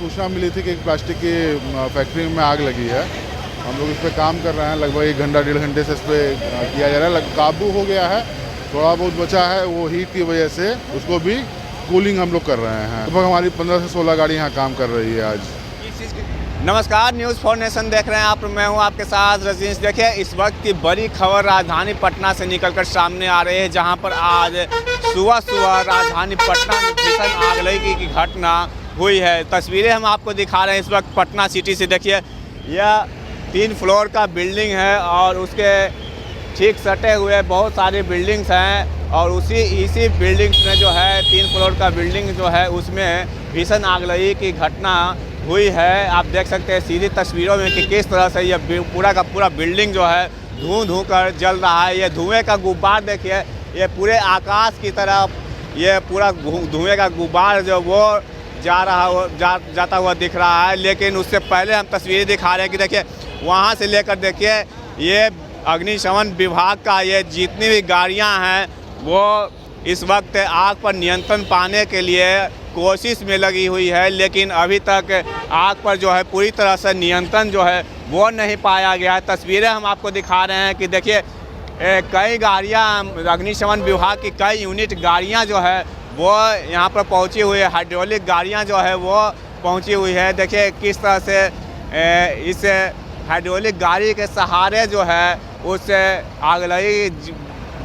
सूचना मिली थी कि एक प्लास्टिक की फैक्ट्री में आग लगी है। हम लोग इस पर काम कर रहे हैं, लगभग 1 घंटा 1.5 घंटे से इस पर किया जा रहा है। काबू हो गया है, थोड़ा बहुत बचा है, वो हीट की वजह से उसको भी कूलिंग हम लोग कर रहे हैं। लगभग हमारी 15 से 16 गाड़ी यहाँ काम कर रही है आज। नमस्कार, न्यूज़ फॉर नेशन देख रहे हैं आप। मैं हूं आपके साथ रजीश। देखिए, इस वक्त की बड़ी खबर राजधानी पटना से निकलकर सामने आ रही है, जहां पर आज सुबह राजधानी पटना में भीषण आग लगी की घटना हुई है। तस्वीरें हम आपको दिखा रहे हैं इस वक्त पटना सिटी से। देखिए, यह 3 फ्लोर का बिल्डिंग है और उसके ठीक सटे हुए बहुत सारी बिल्डिंग्स हैं और इसी बिल्डिंग्स में जो है 3 फ्लोर का बिल्डिंग जो है उसमें भीषण आग लगी की घटना हुई है। आप देख सकते हैं सीधी तस्वीरों में कि किस तरह से ये पूरा का पूरा बिल्डिंग जो है धुआं कर जल रहा है। ये धुएं का गुब्बार देखिए, ये पूरे आकाश की तरफ ये पूरा धुएं का गुब्बार जो वो जाता हुआ दिख रहा है। लेकिन उससे पहले हम तस्वीरें दिखा रहे हैं कि देखिए, वहाँ से लेकर देखिए ये अग्निशमन विभाग का ये जितनी भी गाड़ियाँ हैं वो इस वक्त आग पर नियंत्रण पाने के लिए कोशिश में लगी हुई है। लेकिन अभी तक आग पर जो है पूरी तरह से नियंत्रण जो है वो नहीं पाया गया है। तस्वीरें हम आपको दिखा रहे हैं कि देखिए, कई गाड़ियां अग्निशमन विभाग की कई यूनिट गाड़ियां जो है वो यहाँ पर पहुंची हुई है। हाइड्रोलिक गाड़ियां जो है वो पहुंची हुई है। देखिए किस तरह से इस हाइड्रोलिक गाड़ी के सहारे जो है उस आग लगी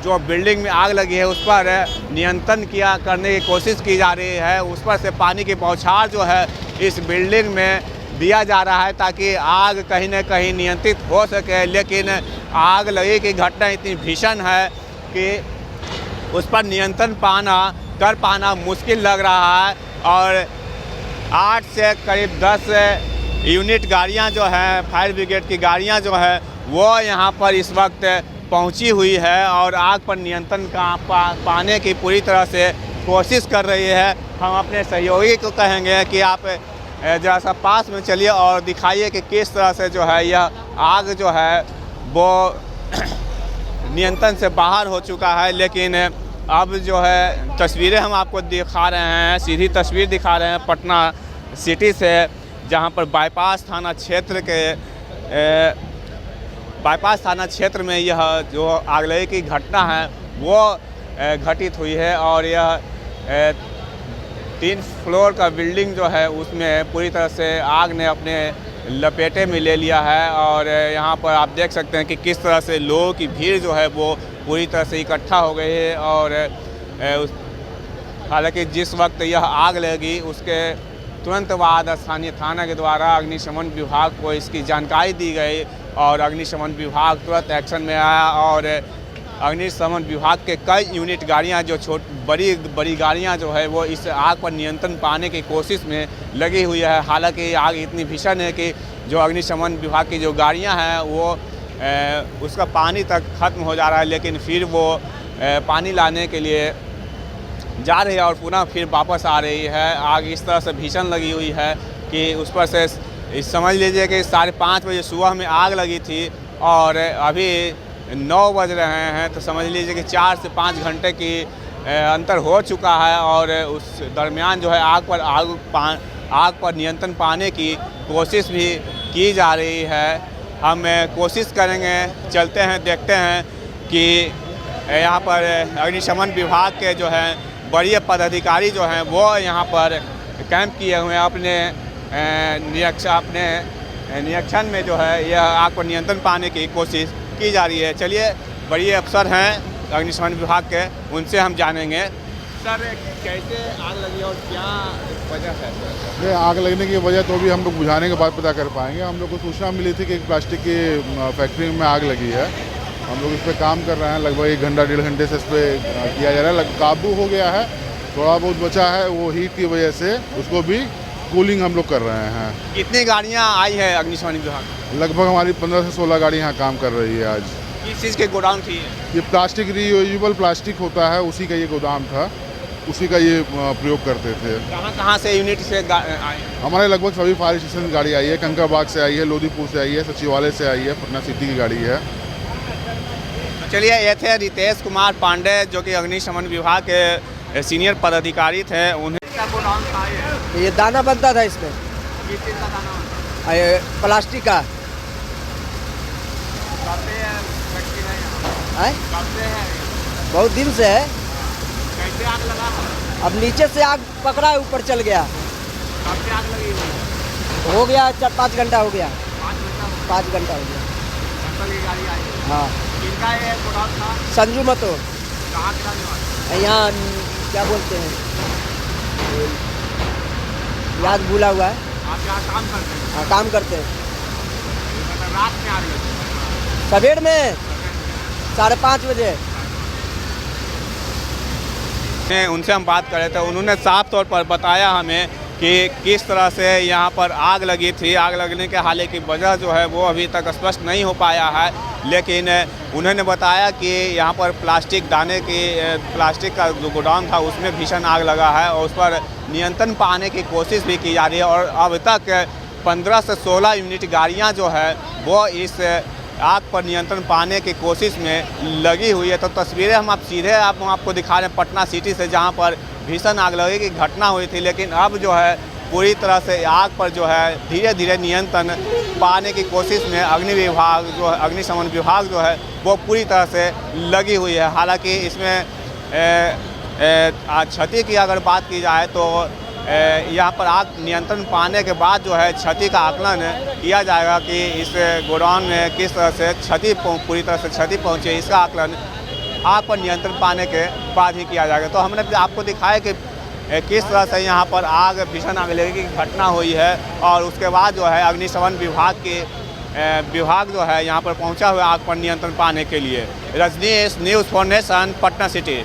जो बिल्डिंग में आग लगी है उस पर नियंत्रण करने की कोशिश की जा रही है। उस पर से पानी की बौछार जो है इस बिल्डिंग में दिया जा रहा है ताकि आग कहीं न कहीं नियंत्रित हो सके। लेकिन आग लगी की घटना इतनी भीषण है कि उस पर नियंत्रण कर पाना मुश्किल लग रहा है। और 8 से करीब 10 यूनिट गाड़ियाँ जो हैं, फायर ब्रिगेड की गाड़ियाँ जो है वो यहाँ पर इस वक्त पहुंची हुई है और आग पर नियंत्रण पाने की पूरी तरह से कोशिश कर रही है। हम अपने सहयोगी को कहेंगे कि आप ज़रा सा पास में चलिए और दिखाइए कि किस तरह से जो है यह आग जो है वो नियंत्रण से बाहर हो चुका है। लेकिन अब जो है तस्वीरें हम आपको दिखा रहे हैं, सीधी तस्वीर दिखा रहे हैं पटना सिटी से, जहां पर बाईपास थाना क्षेत्र में यह जो आगलगी की घटना है वो घटित हुई है। और यह 3 फ्लोर का बिल्डिंग जो है उसमें पूरी तरह से आग ने अपने लपेटे में ले लिया है। और यहाँ पर आप देख सकते हैं कि किस तरह से लोगों की भीड़ जो है वो पूरी तरह से इकट्ठा हो गई है। और हालांकि जिस वक्त यह आग लगी उसके तुरंत बाद स्थानीय थाना के द्वारा अग्निशमन विभाग को इसकी जानकारी दी गई और अग्निशमन विभाग तुरंत एक्शन में आया। और अग्निशमन विभाग के कई यूनिट गाड़ियां जो बड़ी गाड़ियां जो है वो इस आग पर नियंत्रण पाने की कोशिश में लगी हुई है। हालांकि आग इतनी भीषण है कि जो अग्निशमन विभाग की जो गाड़ियां हैं वो उसका पानी तक ख़त्म हो जा रहा है, लेकिन फिर वो पानी लाने के लिए जा रही है और पुनः फिर वापस आ रही है। आग इस तरह से भीषण लगी हुई है कि उस पर से समझ लीजिए कि 5:30 बजे सुबह में आग लगी थी और अभी 9 बज रहे हैं, तो समझ लीजिए कि 4 से 5 घंटे की अंतर हो चुका है। और उस दरमियान जो है आग पर नियंत्रण पाने की कोशिश भी की जा रही है। हम कोशिश करेंगे, चलते हैं, देखते हैं कि यहाँ पर अग्निशमन विभाग के जो है बड़े पदाधिकारी जो हैं वो यहाँ पर कैंप किए हुए हैं। अपने निरीक्षण में जो है यह आग पर नियंत्रण पाने की कोशिश की जा रही है। चलिए, बड़े अफसर हैं अग्निशमन विभाग के, उनसे हम जानेंगे। सर, कैसे आग लगी और क्या वजह है? ये आग लगने की वजह तो भी हम लोग बुझाने के बाद पता कर पाएंगे। हम लोग को सूचना मिली थी कि एक प्लास्टिक की फैक्ट्री में आग लगी है। हम लोग इस पर काम कर रहे हैं, लगभग 1 घंटा 1.5 घंटे से इस पर किया जा रहा है। काबू हो गया है, थोड़ा बहुत बचा है, वो हीट की वजह से उसको भी कूलिंग हम लोग कर रहे हैं। कितनी गाड़ियाँ आई है अग्निशमन विभाग? लगभग हमारी 15 से 16 गाड़ी यहाँ काम कर रही है आज। किस चीज़ के गोदाम थी? ये प्लास्टिक रीयूजेबल प्लास्टिक होता है, उसी का ये गोदाम था, उसी का ये प्रयोग करते थे। कहाँ से यूनिट से आए? हमारे लगभग सभी फायर स्टेशन की गाड़ी आई है। कंकड़बाग से आई है, लोधीपुर से आई है, सचिवालय से आई है, पटना सिटी की गाड़ी है। चलिए, ये थे रितेश कुमार पांडे जो कि अग्निशमन विभाग के सीनियर पदाधिकारी थे। उन्हें क्या गोदाम था? ये दाना बनता था इसमें। किस चीज़ का दाना होता है? प्लास्टिक का कब से फैक्ट्री है यहाँ? है, कब से है? बहुत दिन से है। कैसे आग लगा है? अब नीचे से आग पकड़ा है, ऊपर चल गया। कब से आग लगी हुई है? हो गया 4-5 घंटा हो गया। 5 घंटा हो गया। 5 घंटा हो गया। दमकल की गाड़ी आई है। हाँ, किनका ये गोडाउन था? संजू मतो कहाँ के रहने वाले? यहाँ क्या बोलते हैं, याद भूला हुआ है। आप यहाँ काम करते हैं? हाँ, काम करते हैं। मतलब रात में आग लगी है? सवेर में 5:30 बजे। उनसे हम बात कर रहे थे, उन्होंने साफ तौर पर बताया हमें कि किस तरह से यहाँ पर आग लगी थी। आग लगने के हालांकि वजह जो है वो अभी तक स्पष्ट नहीं हो पाया है, लेकिन उन्होंने बताया कि यहाँ पर प्लास्टिक दाने की प्लास्टिक का जो गोदाम था उसमें भीषण आग लगा है और उस पर नियंत्रण पाने की कोशिश भी की जा रही है। और अब तक 15 से 16 यूनिट गाड़ियाँ जो है वो इस आग पर नियंत्रण पाने की कोशिश में लगी हुई है। तो तस्वीरें हम सीधे आपको दिखा रहे हैं पटना सिटी से, जहां पर भीषण आग लगने की घटना हुई थी। लेकिन अब जो है पूरी तरह से आग पर जो है धीरे धीरे नियंत्रण पाने की कोशिश में अग्निशमन विभाग जो है वो पूरी तरह से लगी हुई है। हालांकि इसमें क्षति की अगर बात की जाए तो यहाँ पर आग नियंत्रण पाने के बाद जो है क्षति का आकलन किया जाएगा कि इस गोडाउन में किस तरह से पूरी तरह से क्षति पहुँची, इसका आकलन आग पर नियंत्रण पाने के बाद ही किया जाएगा। तो हमने आपको दिखाया कि किस तरह से यहाँ पर आग भीषण आग लगने की घटना हुई है और उसके बाद जो है अग्निशमन विभाग जो है यहाँ पर पहुँचा हुआ आग पर नियंत्रण पाने के लिए। Rajneesh, news for nation, Patna city.